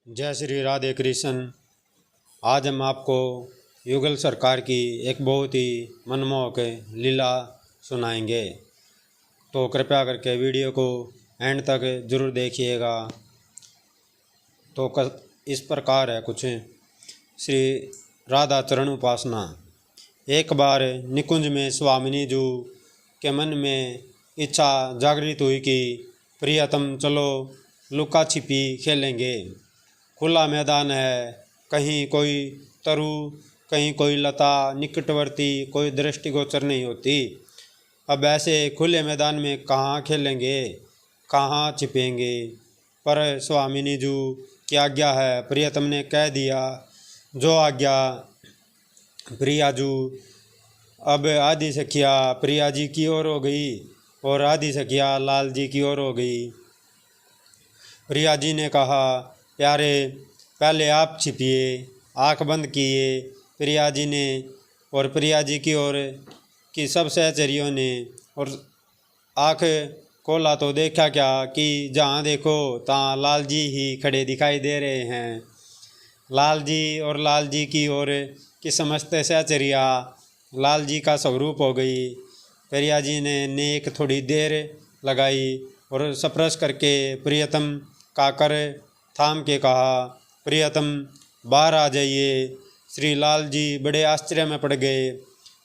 जय श्री राधे कृष्ण। आज हम आपको युगल सरकार की एक बहुत ही मनमोहक लीला सुनाएंगे, तो कृपया करके वीडियो को एंड तक ज़रूर देखिएगा। तो इस प्रकार है कुछ। श्री राधा चरण उपासना। एक बार निकुंज में स्वामिनी जी के मन में इच्छा जागृत हुई कि प्रियतम चलो लुका छिपी खेलेंगे। खुला मैदान है, कहीं कोई तरु, कहीं कोई लता निकटवर्ती कोई दृष्टिगोचर नहीं होती। अब ऐसे खुले मैदान में कहाँ खेलेंगे, कहाँ छिपेंगे। पर स्वामिनी जी की आज्ञा है। प्रियतम ने कह दिया, जो आज्ञा प्रिया जी। अब आदि सखिया प्रिया जी की ओर हो गई और आदि सखिया लाल जी की ओर हो गई। प्रिया जी ने कहा, प्यारे पहले आप छिपिए। आँख बंद किए प्रिया जी ने, और प्रिया जी की ओर की सब सहचरियों ने। और आँख खोला तो देखा क्या कि जहाँ देखो तहाँ लाल जी ही खड़े दिखाई दे रहे हैं। लाल जी और लाल जी की ओर की समस्त सहचरिया लाल जी का स्वरूप हो गई। प्रिया जी ने नेक थोड़ी देर लगाई और स्पर्श करके प्रियतम का कर थाम के कहा, प्रियतम बाहर आ जाइए। श्री लाल जी बड़े आश्चर्य में पड़ गए।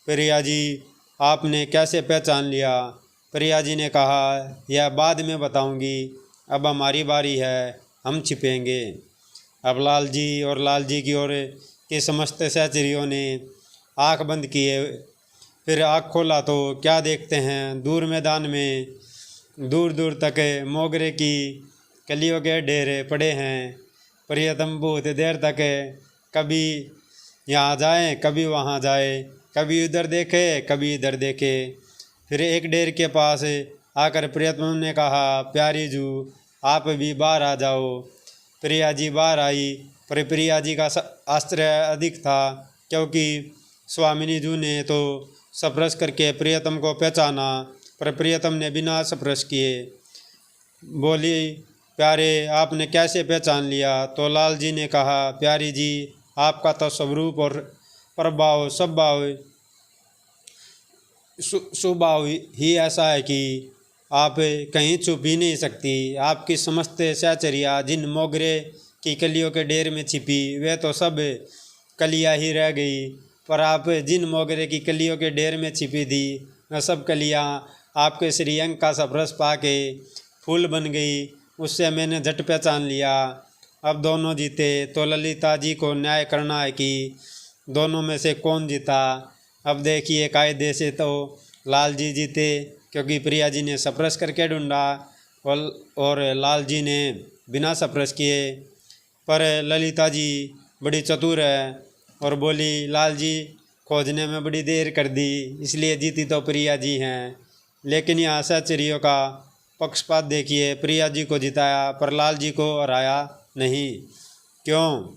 प्रिया जी आपने कैसे पहचान लिया? प्रिया जी ने कहा, यह बाद में बताऊंगी, अब हमारी बारी है, हम छिपेंगे। अब लाल जी और लाल जी की ओर के समस्त सहचरियों ने आँख बंद किए। फिर आँख खोला तो क्या देखते हैं, दूर मैदान में दूर दूर तक मोगरे की कलियों के ढेर पड़े हैं। प्रियतम बहुत देर तक कभी यहाँ जाए कभी वहाँ जाए, कभी उधर देखे कभी इधर देखे। फिर एक ढेर के पास आकर प्रियतम ने कहा, प्यारी जू आप भी बाहर आ जाओ। प्रिया जी बाहर आई, पर प्रिया जी का आश्चर्य अधिक था, क्योंकि स्वामिनी जी ने तो स्पर्श करके प्रियतम को पहचाना, पर प्रियतम ने बिना स्पर्श किए बोली, प्यारे आपने कैसे पहचान लिया? तो लाल जी ने कहा, प्यारी जी आपका तो स्वरूप और प्रभाव स्वभाव ही ऐसा है कि आप कहीं छुप ही नहीं सकती। आपकी समस्त सहचरिया जिन मोगरे की कलियों के ढेर में छिपी, वे तो सब कलियां ही रह गई, पर आप जिन मोगरे की कलियों के ढेर में छिपी थी, वह सब कलियां आपके श्रीअंग का स्पर्श पाके फूल बन गई। उससे मैंने झट पहचान लिया। अब दोनों जीते तो ललिता जी को न्याय करना है कि दोनों में से कौन जीता। अब देखिए, कायदे से तो लाल जी जीते, क्योंकि प्रिया जी ने स्पर्श करके ढूंढा और लाल जी ने बिना स्पर्श किए। पर ललिता जी बड़ी चतुर है और बोली, लाल जी खोजने में बड़ी देर कर दी, इसलिए जीती तो प्रिया जी हैं। लेकिन यहाँ सहचरियों का पक्षपात देखिए, प्रिया जी को जिताया पर लाल जी को हराया नहीं। क्यों?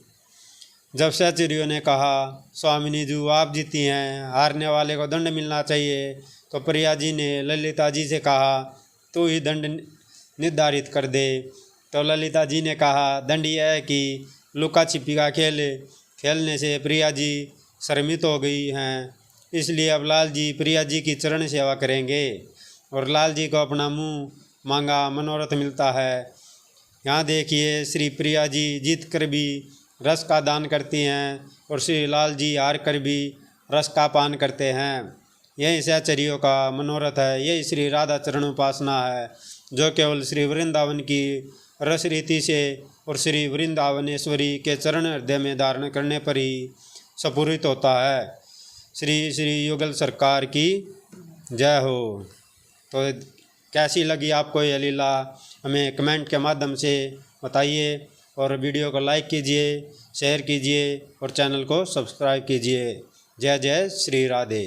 जब सहचरियों ने कहा, स्वामिनी जी आप जीती हैं, हारने वाले को दंड मिलना चाहिए, तो प्रिया जी ने ललिता जी से कहा, तू ही दंड निर्धारित कर दे। तो ललिता जी ने कहा, दंड यह है कि लुका छिपी का खेल खेलने से प्रिया जी शर्मित हो गई हैं, इसलिए अब लाल जी प्रिया जी की चरण सेवा करेंगे और लाल जी को अपना मुंह मांगा मनोरथ मिलता है। यहाँ देखिए, श्री प्रिया जी जीत कर भी रस का दान करती हैं और श्री लाल जी हार कर भी रस का पान करते हैं। यही सहचरियों का मनोरथ है। यही श्री राधा चरण उपासना है, जो केवल श्री वृंदावन की रस रीति से और श्री वृंदावनेश्वरी के चरण हृदय में धारण करने पर ही स्फुरित होता है। श्री श्री युगल सरकार की जय हो। तो कैसी लगी आपको ये लीला, हमें कमेंट के माध्यम से बताइए, और वीडियो को लाइक कीजिए, शेयर कीजिए और चैनल को सब्सक्राइब कीजिए। जय जय श्री राधे।